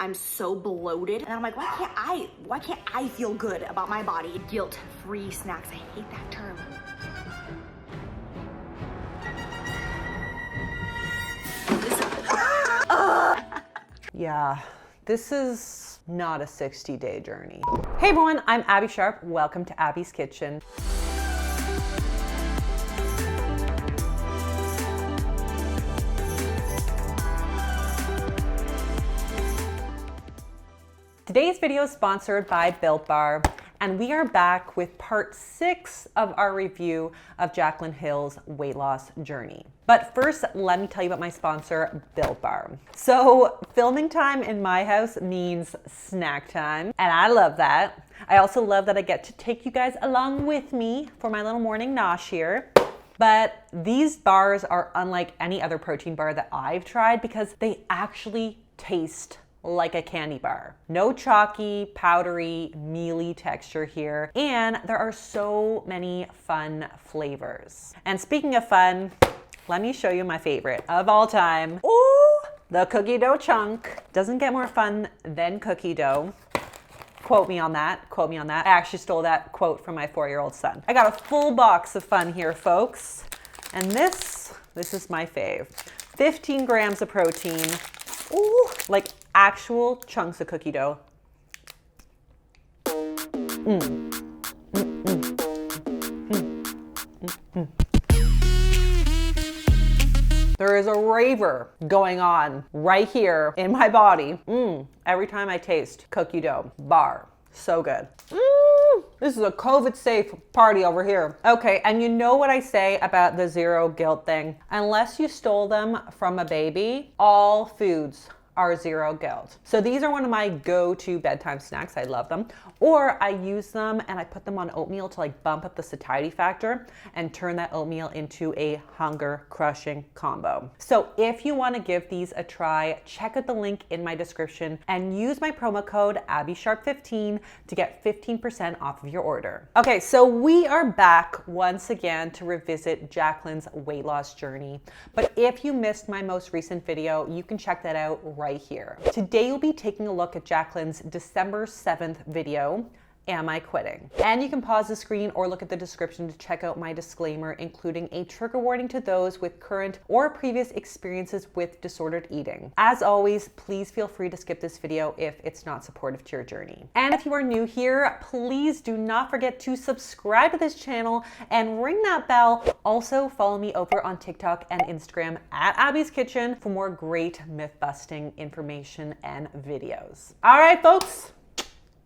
I'm so bloated. And I'm like, why can't I feel good about my body? Guilt-free snacks, I hate that term. Yeah, this is not a 60-day journey. Hey everyone, I'm Abby Sharp. Welcome to Abby's Kitchen. Today's video is sponsored by Built Bar, and we are back with part 6 of our review of Jaclyn Hill's weight loss journey. But first, let me tell you about my sponsor, Built Bar. So filming time in my house means snack time, and I love that. I also love that I get to take you guys along with me for my little morning nosh here. But these bars are unlike any other protein bar that I've tried because they actually taste like a candy bar. No chalky, powdery, mealy texture here. And there are so many fun flavors. And speaking of fun, let me show you my favorite of all time. Ooh, the cookie dough chunk. Doesn't get more fun than cookie dough. Quote me on that, quote me on that. I actually stole that quote from my 4-year-old son. I got a full box of fun here, folks. And this is my fave. 15 grams of protein. Ooh, like actual chunks of cookie dough. There is a raver going on right here in my body. Every time I taste cookie dough bar. So good. This is a COVID-safe party over here. Okay, and you know what I say about the zero guilt thing? Unless you stole them from a baby, all foods are zero guilt. So these are one of my go-to bedtime snacks. I love them. Or I use them and I put them on oatmeal to like bump up the satiety factor and turn that oatmeal into a hunger-crushing combo. So if you want to give these a try, check out the link in my description and use my promo code AbbySharp15 to get 15% off of your order. Okay, so we are back once again to revisit Jaclyn's weight loss journey. But if you missed my most recent video, you can check that out right here. Today we'll be taking a look at Jaclyn's December 7th video, Am I Quitting? And you can pause the screen or look at the description to check out my disclaimer, including a trigger warning to those with current or previous experiences with disordered eating. As always, please feel free to skip this video if it's not supportive to your journey. And if you are new here, please do not forget to subscribe to this channel and ring that bell. Also follow me over on TikTok and Instagram at Abby's Kitchen for more great myth-busting information and videos. All right, folks.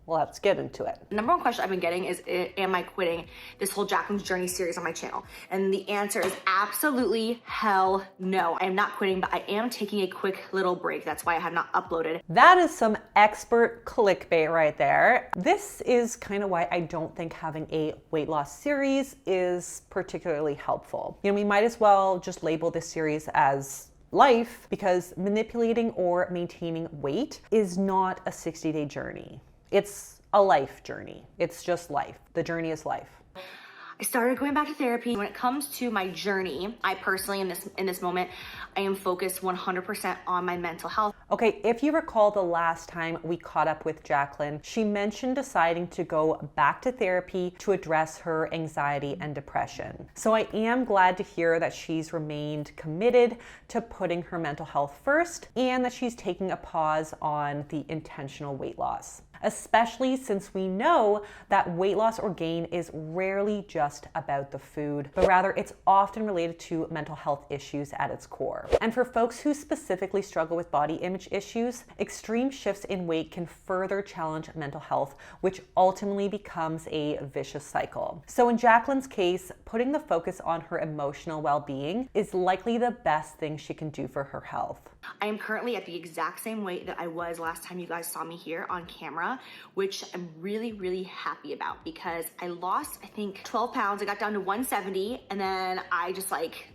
Let's get into it. The number one question I've been getting is, am I quitting this whole Jaclyn's Journey series on my channel? And the answer is absolutely hell no. I am not quitting, but I am taking a quick little break. That's why I have not uploaded. That is some expert clickbait right there. This is kind of why I don't think having a weight loss series is particularly helpful. You know, we might as well just label this series as life, because manipulating or maintaining weight is not a 60-day journey. It's a life journey. It's just life. The journey is life. I started going back to therapy. When it comes to my journey, I personally, in this moment, I am focused 100% on my mental health. Okay, if you recall the last time we caught up with Jaclyn, she mentioned deciding to go back to therapy to address her anxiety and depression. So I am glad to hear that she's remained committed to putting her mental health first and that she's taking a pause on the intentional weight loss, especially since we know that weight loss or gain is rarely just about the food, but rather it's often related to mental health issues at its core. And for folks who specifically struggle with body image issues, extreme shifts in weight can further challenge mental health, which ultimately becomes a vicious cycle. So in Jaclyn's case, putting the focus on her emotional well-being is likely the best thing she can do for her health. I am currently at the exact same weight that I was last time you guys saw me here on camera, which I'm really, really happy about because I lost, I think, 12 pounds. I got down to 170 and then I just like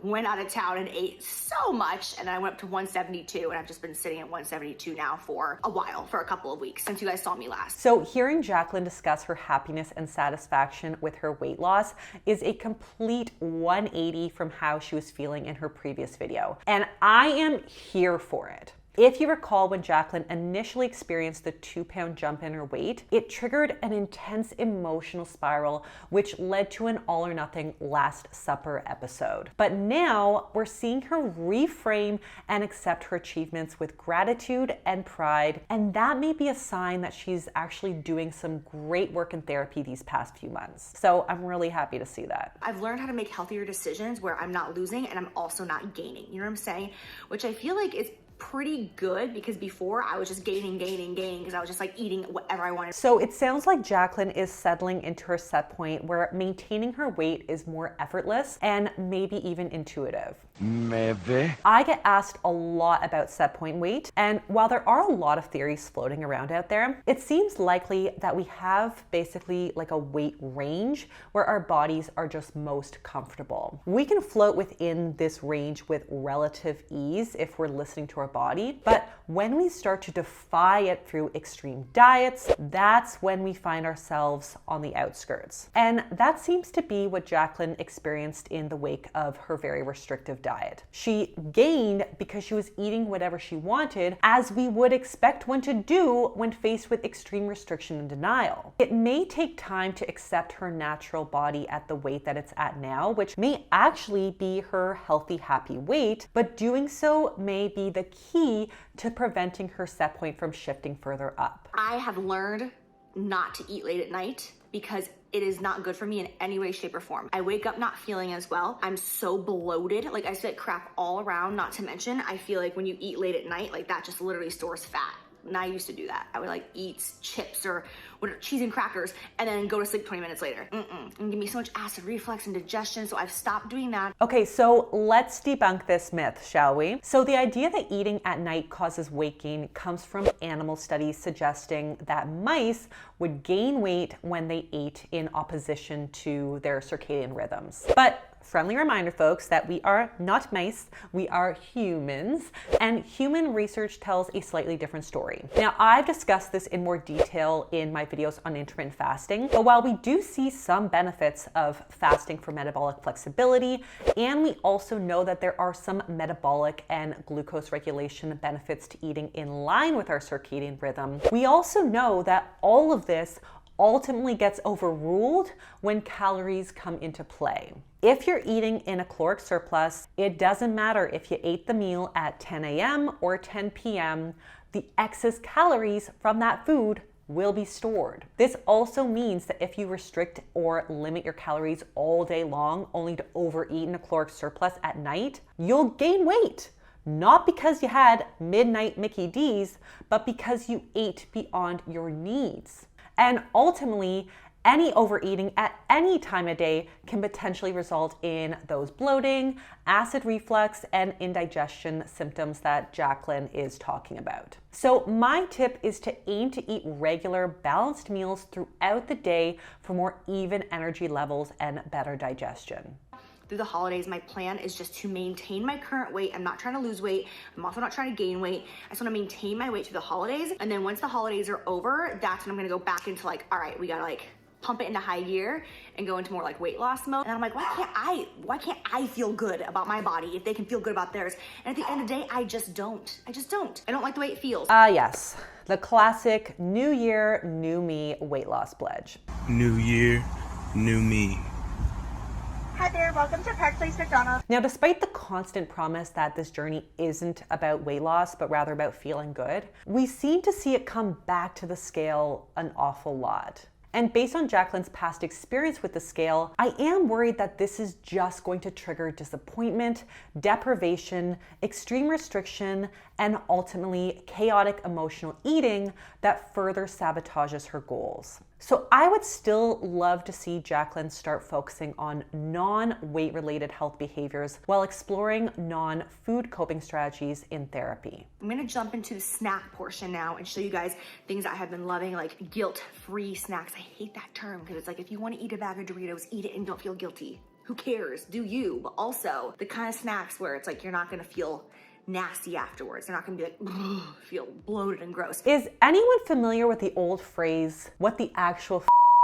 went out of town and ate so much and I went up to 172 and I've just been sitting at 172 now for a while, for a couple of weeks since you guys saw me last. So hearing Jaclyn discuss her happiness and satisfaction with her weight loss is a complete 180 from how she was feeling in her previous video. And I am here for it. If you recall, when Jaclyn initially experienced the 2-pound jump in her weight, it triggered an intense emotional spiral, which led to an all or nothing Last Supper episode. But now we're seeing her reframe and accept her achievements with gratitude and pride, and that may be a sign that she's actually doing some great work in therapy these past few months. So I'm really happy to see that. I've learned how to make healthier decisions where I'm not losing and I'm also not gaining. You know what I'm saying? Which I feel like is pretty good, because before I was just gaining because I was just like eating whatever I wanted. So it sounds like Jaclyn is settling into her set point where maintaining her weight is more effortless and maybe even intuitive. Maybe. I get asked a lot about set point weight, and while there are a lot of theories floating around out there, it seems likely that we have basically like a weight range where our bodies are just most comfortable. We can float within this range with relative ease if we're listening to our body, but when we start to defy it through extreme diets, that's when we find ourselves on the outskirts. And that seems to be what Jaclyn experienced in the wake of her very restrictive diet. She gained because she was eating whatever she wanted, as we would expect one to do when faced with extreme restriction and denial. It may take time to accept her natural body at the weight that it's at now, which may actually be her healthy, happy weight, but doing so may be the key to preventing her set point from shifting further up. I have learned not to eat late at night because it is not good for me in any way, shape, or form. I wake up not feeling as well. I'm so bloated. Like, I feel like crap all around, not to mention, I feel like when you eat late at night, like that just literally stores fat. And I used to do that. I would like eat chips or whatever, cheese and crackers, and then go to sleep 20 minutes later. And give me so much acid reflux and digestion, so I've stopped doing that. Okay, so let's debunk this myth, shall we? So the idea that eating at night causes weight gain comes from animal studies suggesting that mice would gain weight when they ate in opposition to their circadian rhythms. But friendly reminder, folks, that we are not mice, we are humans, and human research tells a slightly different story. Now, I've discussed this in more detail in my videos on intermittent fasting, but while we do see some benefits of fasting for metabolic flexibility, and we also know that there are some metabolic and glucose regulation benefits to eating in line with our circadian rhythm, we also know that all of this ultimately gets overruled when calories come into play. If you're eating in a caloric surplus, it doesn't matter if you ate the meal at 10 a.m. or 10 p.m., the excess calories from that food will be stored. This also means that if you restrict or limit your calories all day long only to overeat in a caloric surplus at night, you'll gain weight. Not because you had midnight Mickey D's, but because you ate beyond your needs. And ultimately, any overeating at any time of day can potentially result in those bloating, acid reflux, and indigestion symptoms that Jaclyn is talking about. So my tip is to aim to eat regular, balanced meals throughout the day for more even energy levels and better digestion. Through the holidays, my plan is just to maintain my current weight. I'm not trying to lose weight. I'm also not trying to gain weight. I just want to maintain my weight through the holidays. And then once the holidays are over, that's when I'm going to go back into like, all right, we got to like pump it into high gear and go into more like weight loss mode. And I'm like, why can't I feel good about my body if they can feel good about theirs? And at the end of the day, I just don't. I don't like the way it feels. Yes. The classic New Year, New Me weight loss pledge. New Year, New Me. Hi there, welcome to Park Place McDonald's. Now, despite the constant promise that this journey isn't about weight loss, but rather about feeling good, we seem to see it come back to the scale an awful lot. And based on Jaclyn's past experience with the scale, I am worried that this is just going to trigger disappointment, deprivation, extreme restriction, and ultimately chaotic emotional eating that further sabotages her goals. So I would still love to see Jaclyn start focusing on non-weight related health behaviors while exploring non-food coping strategies in therapy. I'm gonna jump into the snack portion now and show you guys things I have been loving, like guilt-free snacks. I hate that term because it's like, if you wanna eat a bag of Doritos, eat it and don't feel guilty. Who cares? Do you? But also the kind of snacks where it's like, you're not gonna feel nasty afterwards. They're not gonna be like, feel bloated and gross. Is anyone familiar with the old phrase, what the actual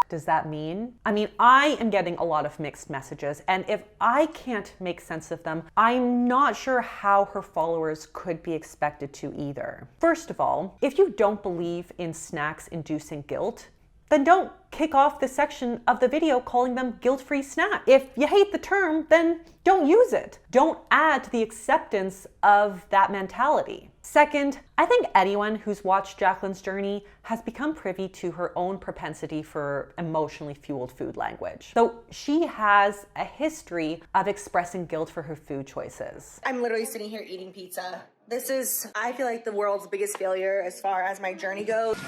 does that mean? I mean, I am getting a lot of mixed messages, and if I can't make sense of them, I'm not sure how her followers could be expected to either. First of all, if you don't believe in snacks inducing guilt, then don't kick off the section of the video calling them guilt-free snack. If you hate the term, then don't use it. Don't add to the acceptance of that mentality. Second, I think anyone who's watched Jaclyn's journey has become privy to her own propensity for emotionally fueled food language. So she has a history of expressing guilt for her food choices. I'm literally sitting here eating pizza. This is, I feel like, the world's biggest failure as far as my journey goes.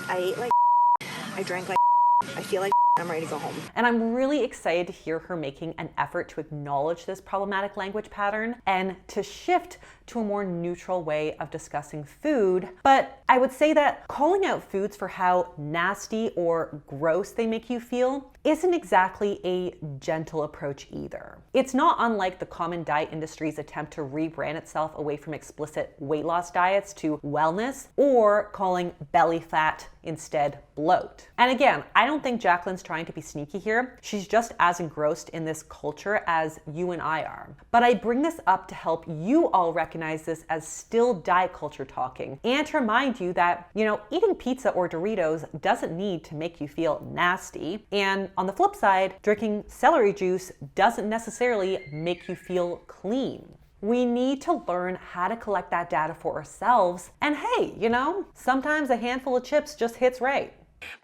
I ate like I drank like I feel like I'm ready to go home. And I'm really excited to hear her making an effort to acknowledge this problematic language pattern and to shift to a more neutral way of discussing food. But I would say that calling out foods for how nasty or gross they make you feel isn't exactly a gentle approach either. It's not unlike the common diet industry's attempt to rebrand itself away from explicit weight loss diets to wellness, or calling belly fat instead bloat. And again, I don't think Jaclyn's trying to be sneaky here. She's just as engrossed in this culture as you and I are. But I bring this up to help you all recognize this as still diet culture talking, and to remind you that, eating pizza or Doritos doesn't need to make you feel nasty. And on the flip side, drinking celery juice doesn't necessarily make you feel clean. We need to learn how to collect that data for ourselves. And hey, sometimes a handful of chips just hits right.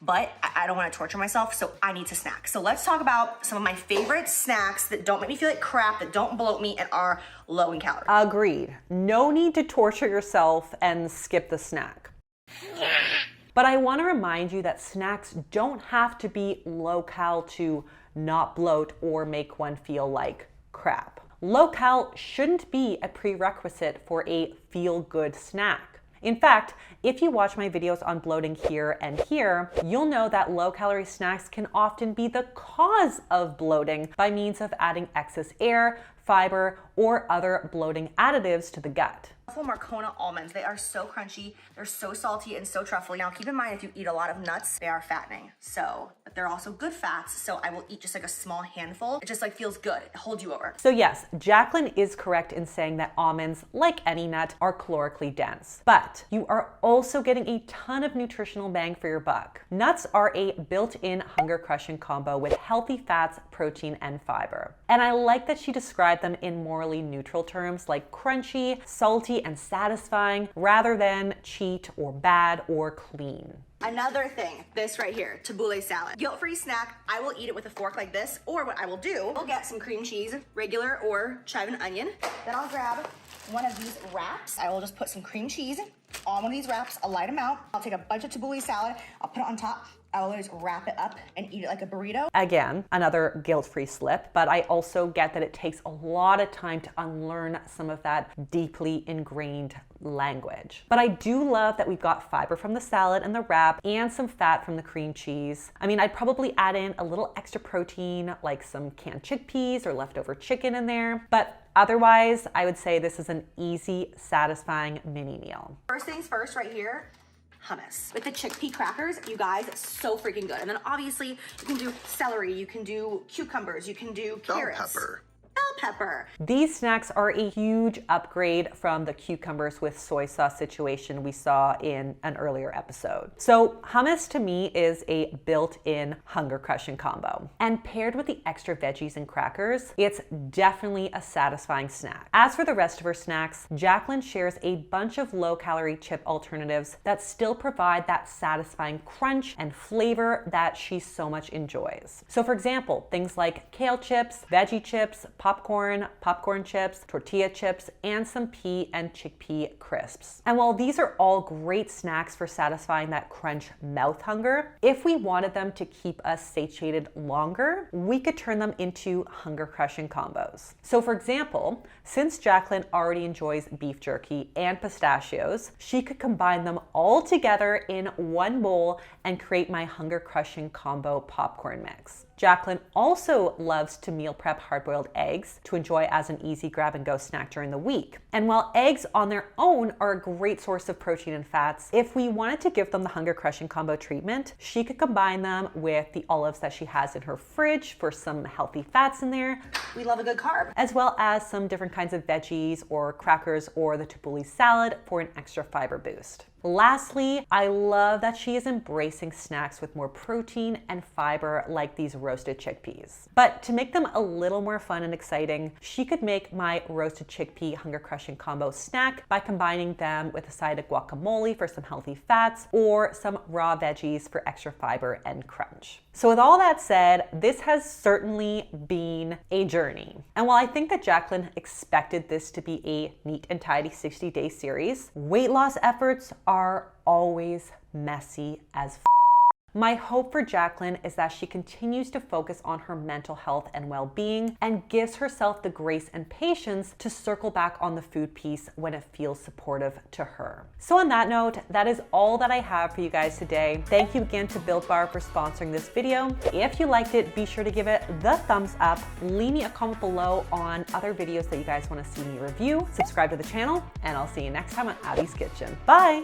But I don't want to torture myself, so I need to snack. So let's talk about some of my favorite snacks that don't make me feel like crap, that don't bloat me, and are low in calories. Agreed. No need to torture yourself and skip the snack. But I want to remind you that snacks don't have to be low cal to not bloat or make one feel like crap. Low cal shouldn't be a prerequisite for a feel-good snack. In fact, if you watch my videos on bloating here and here, you'll know that low-calorie snacks can often be the cause of bloating by means of adding excess air, fiber, or other bloating additives to the gut. Truffle Marcona almonds, they are so crunchy, they're so salty and so truffly. Now keep in mind, if you eat a lot of nuts, they are fattening. But they're also good fats, so I will eat just like a small handful. It just feels good, it holds you over. So yes, Jaclyn is correct in saying that almonds, like any nut, are calorically dense. But you are also getting a ton of nutritional bang for your buck. Nuts are a built-in hunger-crushing combo with healthy fats, protein, and fiber. And I like that she described them in morally neutral terms like crunchy, salty, and satisfying, rather than cheat or bad or clean. Another thing, this right here, tabbouleh salad. Guilt-free snack, I will eat it with a fork like this, or what I will do, I'll get some cream cheese, regular or chive and onion. Then I'll grab one of these wraps. I will just put some cream cheese on one of these wraps. I'll light them out. I'll take a bunch of tabbouleh salad. I'll put it on top. I'll just wrap it up and eat it like a burrito. Again, another guilt-free slip, but I also get that it takes a lot of time to unlearn some of that deeply ingrained language. But I do love that we've got fiber from the salad and the wrap and some fat from the cream cheese. I mean, I'd probably add in a little extra protein, like some canned chickpeas or leftover chicken in there, but otherwise, I would say this is an easy, satisfying mini meal. First things first right here, hummus. With the chickpea crackers, you guys, so freaking good. And then obviously you can do celery, you can do cucumbers, you can do carrots. Bell pepper. Bell pepper. These snacks are a huge upgrade from the cucumbers with soy sauce situation we saw in an earlier episode. So hummus to me is a built-in hunger-crushing combo. And paired with the extra veggies and crackers, it's definitely a satisfying snack. As for the rest of her snacks, Jaclyn shares a bunch of low-calorie chip alternatives that still provide that satisfying crunch and flavor that she so much enjoys. So for example, things like kale chips, veggie chips, popcorn chips, tortilla chips, and some pea and chickpea crisps. And while these are all great snacks for satisfying that crunch mouth hunger, if we wanted them to keep us satiated longer, we could turn them into hunger-crushing combos. So for example, since Jaclyn already enjoys beef jerky and pistachios, she could combine them all together in one bowl and create my hunger-crushing combo popcorn mix. Jaclyn also loves to meal prep hard-boiled eggs to enjoy as an easy grab-and-go snack during the week. And while eggs on their own are a great source of protein and fats, if we wanted to give them the hunger crushing combo treatment, she could combine them with the olives that she has in her fridge for some healthy fats in there. We love a good carb. As well as some different kinds of veggies or crackers or the tabbouleh salad for an extra fiber boost. Lastly, I love that she is embracing snacks with more protein and fiber like these roasted chickpeas. But to make them a little more fun and exciting, she could make my roasted chickpea hunger crushing combo snack by combining them with a side of guacamole for some healthy fats or some raw veggies for extra fiber and crunch. So with all that said, this has certainly been a journey. And while I think that Jaclyn expected this to be a neat and tidy 60-day series, weight loss efforts are always messy as My hope for Jaclyn is that she continues to focus on her mental health and well-being and gives herself the grace and patience to circle back on the food piece when it feels supportive to her. So on that note, that is all that I have for you guys today. Thank you again to Built Bar for sponsoring this video. If you liked it, be sure to give it the thumbs up. Leave me a comment below on other videos that you guys want to see me review. Subscribe to the channel, and I'll see you next time on Abbey's Kitchen. Bye!